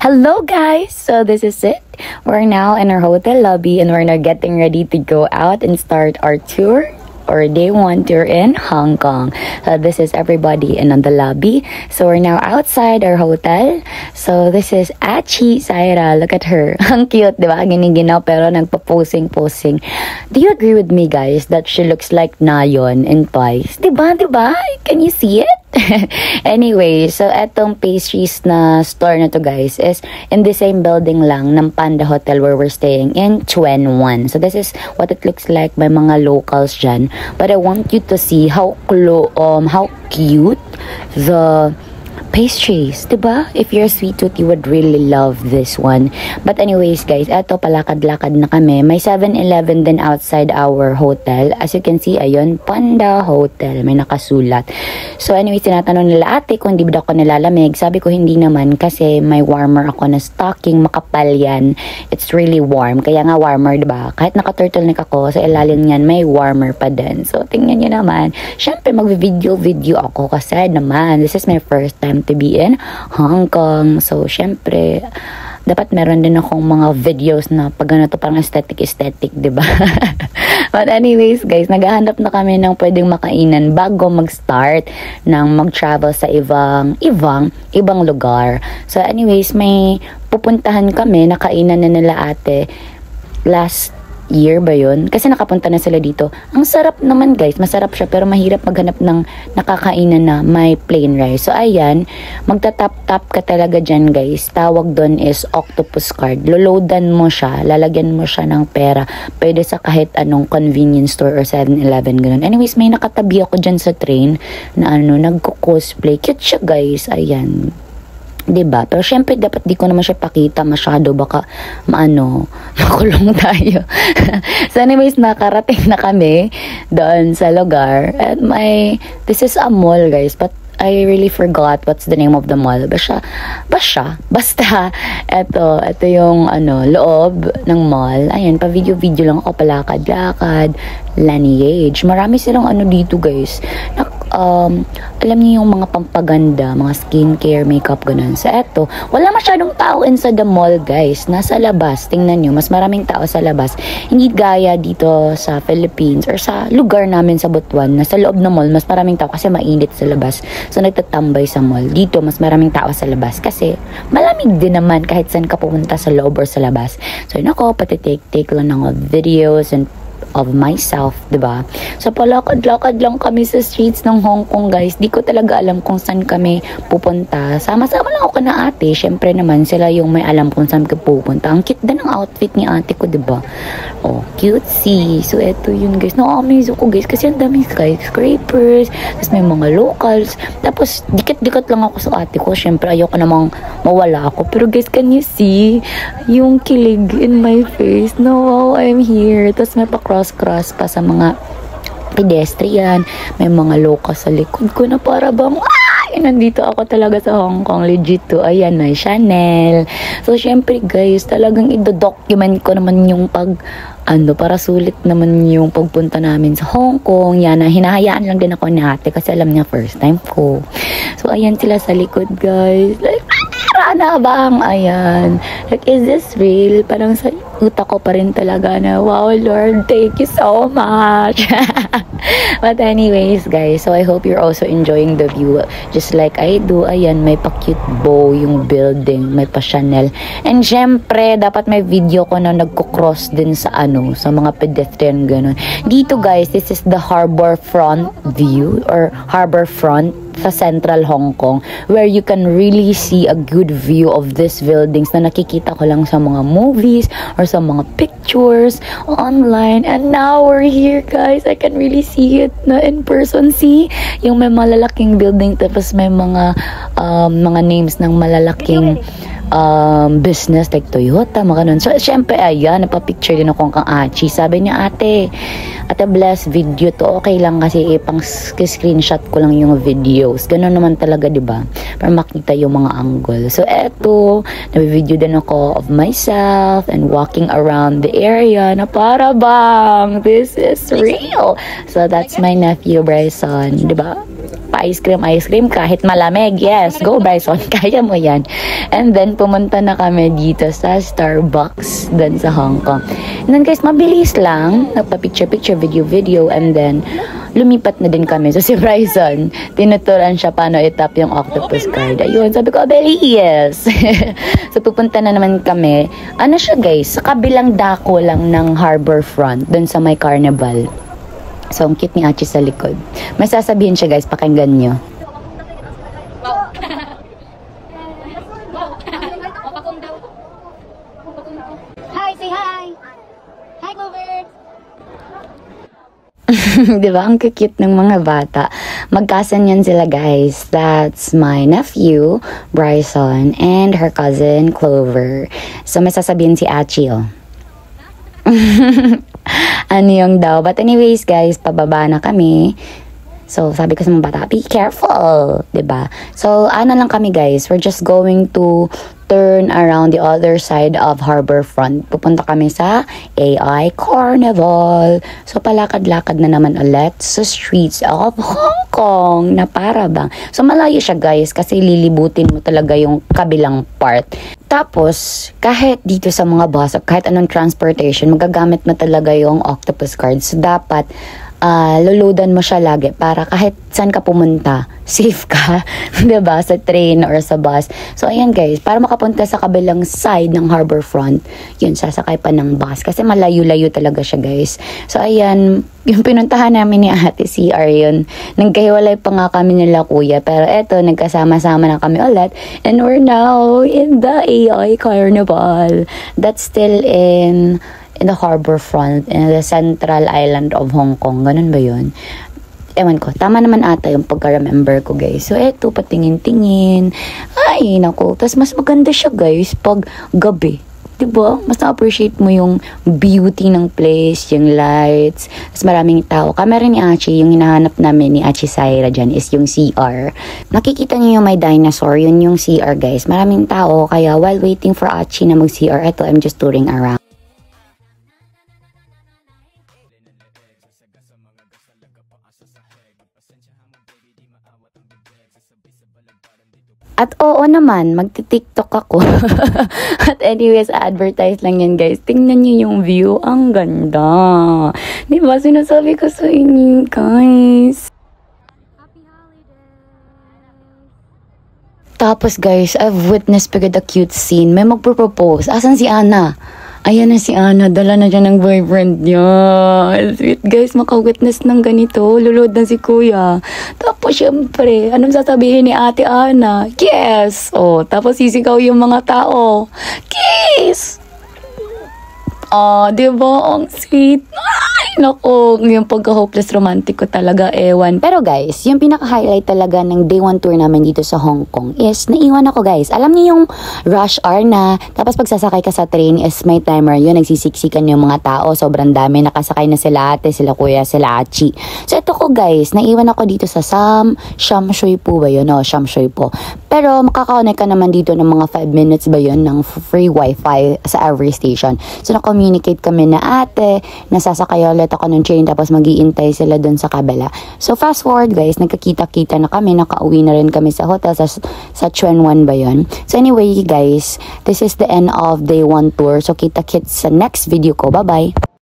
Hello guys! So this is it. We're now in our hotel lobby and we're now getting ready to go out and start our tour or day 1 tour in Hong Kong. So this is everybody in the lobby. So we're now outside our hotel. So this is Achi Saira. Look at her. Ang cute, di ba? Giniginaw pero nagpa-posing. Do you agree with me guys that she looks like Nayeon in Twice? Di ba? Can you see it? Anyway, so etong pastries na store na to guys is in the same building lang ng Panda Hotel where we're staying in Chuen Wan. So this is what it looks like by mga locals dyan. But I want you to see how cute the pastries, diba? If you're a sweet tooth, you would really love this one. But anyways guys, eto palakad-lakad na kami. May 7-Eleven din outside our hotel. As you can see, ayun, Panda Hotel. May nakasulat. So anyways, tinatanong nila ate kung hindi ba ako nilalamig. Sabi ko hindi naman kasi may warmer ako na stocking, makapal yan. It's really warm. Kaya nga warmer, diba? Kahit naka-turtleneck ako, sa ilalim niyan may warmer pa din. So tingnan nyo naman. Syempre mag-video ako kasi naman, this is my first time to be in Hong Kong. So, syempre, dapat meron din akong mga videos na pag ano to parang aesthetic, diba? But anyways, guys, naghahanap na kami ng pwedeng makainan bago mag-start ng mag-travel sa ibang lugar. So, anyways, may pupuntahan kami na kainan na nila ate last year ba yun? Kasi nakapunta na sila dito. Ang sarap naman guys, masarap siya pero mahirap maghanap ng nakakainan na may plain rice. So ayan, magta-tap-tap ka talaga dyan guys. Tawag doon is octopus card. Loloadan mo siya, lalagyan mo siya ng pera. Pwede sa kahit anong convenience store or 7-Eleven ganun. Anyways, may nakatabi ako dyan sa train na nagko-cosplay. Cute siya guys, ayan. Diba? Pero syempre dapat di ko naman siya pakita masyado, baka makulong tayo. So anyways, nakarating na kami doon sa lugar. At this is a mall guys, but I really forgot what's the name of the mall. Basta ito yung loob ng mall. Ayan, pa video lang ako, palakad-lakad, Lineage. Marami silang dito guys. Alam niyo yung mga pampaganda, mga skincare, makeup, ganun. So eto, wala masyadong tao inside the mall guys. Nasa labas, tingnan nyo, mas maraming tao sa labas. Hindi gaya dito sa Philippines or sa lugar namin sa Butuan. Nasa loob ng mall, mas maraming tao kasi mainit sa labas. So nagtatambay sa mall. Dito, mas maraming tao sa labas kasi malamig din naman kahit saan ka pumunta sa loob or sa labas. So yun ako, take lang ng videos and of myself, diba? So palakad-lakad lang kami sa streets ng Hong Kong guys. Di ko talaga alam kung saan kami pupunta. Sama-sama lang ako na ate. Syempre naman sila yung may alam kung saan kami pupunta. Ang cute din ng outfit ni ate ko, diba? Oh, cutesy. So eto yun guys. Na-amaze ako guys kasi ang daming skyscrapers. Tapos may mga locals. Tapos dikit-dikit lang ako sa ate ko. Syempre ayoko namang mawala ako. Pero guys, can you see yung kilig in my face? No, wow, I'm here. Tapos may cross pa sa mga pedestrian, may mga locals sa likod ko na para bang nandito ako talaga sa Hong Kong, legit to. Ayan, may Chanel. So syempre guys, talagang i-document ko naman yung para sulit naman yung pagpunta namin sa Hong Kong. Yan, hinahayaan lang din ako ni ate kasi alam niya first time ko. So ayan sila sa likod guys, like na bang, ayan, like, is this real? Parang sa utak ko pa rin talaga na, wow Lord, thank you so much. But anyways guys, so I hope you're also enjoying the view just like I do. Ayan, may pa-cute bow yung building, may pa Chanel, and syempre dapat may video ko na nagko-cross din sa sa mga pedestrian ganun. Dito guys, this is the harbor front view or harbor front sa Central Hong Kong, where you can really see a good view of these buildings na nakikita ko lang sa mga movies or sa mga pictures online. And now we're here guys, I can really see it na in person. See, yung may malalaking building tapos may mga names ng malalaking business like Toyota, mga ganun. So syempre ayan, napapicture din ako kang Achi. Sabi niya, ate bless video to, okay lang kasi pang screenshot ko lang yung videos. Ganun naman talaga, diba? para makita yung mga angle. So eto, nabibideo din ako of myself and walking around the area na para bang this is real. So that's my nephew Bryson, di ba? Pa-ice cream kahit malamig. Yes, go Bryson, kaya mo yan. And then pumunta na kami dito sa Starbucks dun sa Hong Kong. And then guys, mabilis lang, nagpa-picture, video, and then lumipat na din kami. So si Bryson, tinuturan siya paano itap yung octopus card. Ayun, sabi ko, yes. So pupunta na naman kami. Ano siya guys, sa kabilang dako lang ng Harbor Front, dun sa may carnival. So, ang cute ni Achi sa likod. May sasabihin siya guys, pakinggan nyo. Hi, say hi! Hi, Clover! Diba? Ang cute ng mga bata. Magkasan yan sila guys. That's my nephew, Bryson, and her cousin, Clover. So, may sasabihin si Achi, oh. Ano yung daw. But anyways guys, pababa na kami. So sabi ko sa mga bata, be careful, diba? So ano lang kami guys, we're just going to turn around the other side of Harbor Front. Pupunta kami sa AI Carnival. So palakad-lakad na naman ulit sa streets of Hong Kong na para bang. So malayo siya guys kasi lilibutin mo talaga yung kabilang part. Tapos, kahit dito sa mga bus o kahit anong transportation, magagamit mo talaga yung octopus card. So, dapat luludan mo siya lagi para kahit saan ka pumunta, safe ka, diba? Sa train or sa bus. So, ayan guys, para makapunta sa kabilang side ng Harbor Front, yun, sasakay pa ng bus. Kasi malayo-layo talaga siya guys. So, ayan, yung pinuntahan namin ni Ate CR yun. Nagkahiwalay pa nga kami nila kuya. Pero eto, nagkasama-sama na kami ulit. And we're now in the AI Carnival. That's still in the Harbor Front, in the central island of Hong Kong. Ganun ba yun? Ewan ko, tama naman ata yung pagka-remember ko guys. So eto, patingin-tingin. Ay, naku. Tapos mas maganda siya guys pag gabi. Diba? Mas na-appreciate mo yung beauty ng place, yung lights. Mas maraming tao. Kamera ni Achi, yung hinahanap namin ni Achi Saira dyan is yung CR. Nakikita niyo yung may dinosaur, yun yung CR guys. Maraming tao, kaya while waiting for Achi na mag-CR, eto, I'm just touring around. At oo naman, magti-TikTok ako. At anyways, advertise lang yan guys. Tingnan niyo yung view. Ang ganda. Diba? Sinasabi ko sa inyo guys. Happy holidays! Tapos guys, I've witnessed pagod a cute scene. May magpropose. Asan si Ana? Ayan na si Ana, dala na siya ng boyfriend niya. Sweet guys, maka-witness ng ganito. Lulod na si kuya. Tapos syempre, anong sasabihin ni Ate Ana? Yes! Oh, tapos sisigaw yung mga tao. Kiss! Oh, diba? Ang sweet. Ay, naku. Yung pagka-hopeless romantic ko talaga, ewan. Pero guys, yung pinaka-highlight talaga ng day 1 tour namin dito sa Hong Kong is naiwan ako guys. Alam niyo yung rush hour na, tapos pagsasakay ka sa train is may timer yun. Nagsisiksikan yung mga tao. Sobrang dami. Nakasakay na sila ate, sila kuya, sila Achi. So ito ko guys, naiwan ako dito sa Sham Shui Po ba yun? No, Sham Shui Po. Pero makaka-connect ka naman dito ng mga 5 minutes ba yun ng free wifi sa every station. So communicate kami na ate, nasasakay ulit ako ng train tapos mag-iintay sila dun sa kabila. So fast forward guys, nagkakita-kita na kami, nakauwi na rin kami sa hotel sa Chuan Wan ba yun. So anyway guys, this is the end of day 1 tour. So kita-kits sa next video ko. Bye-bye!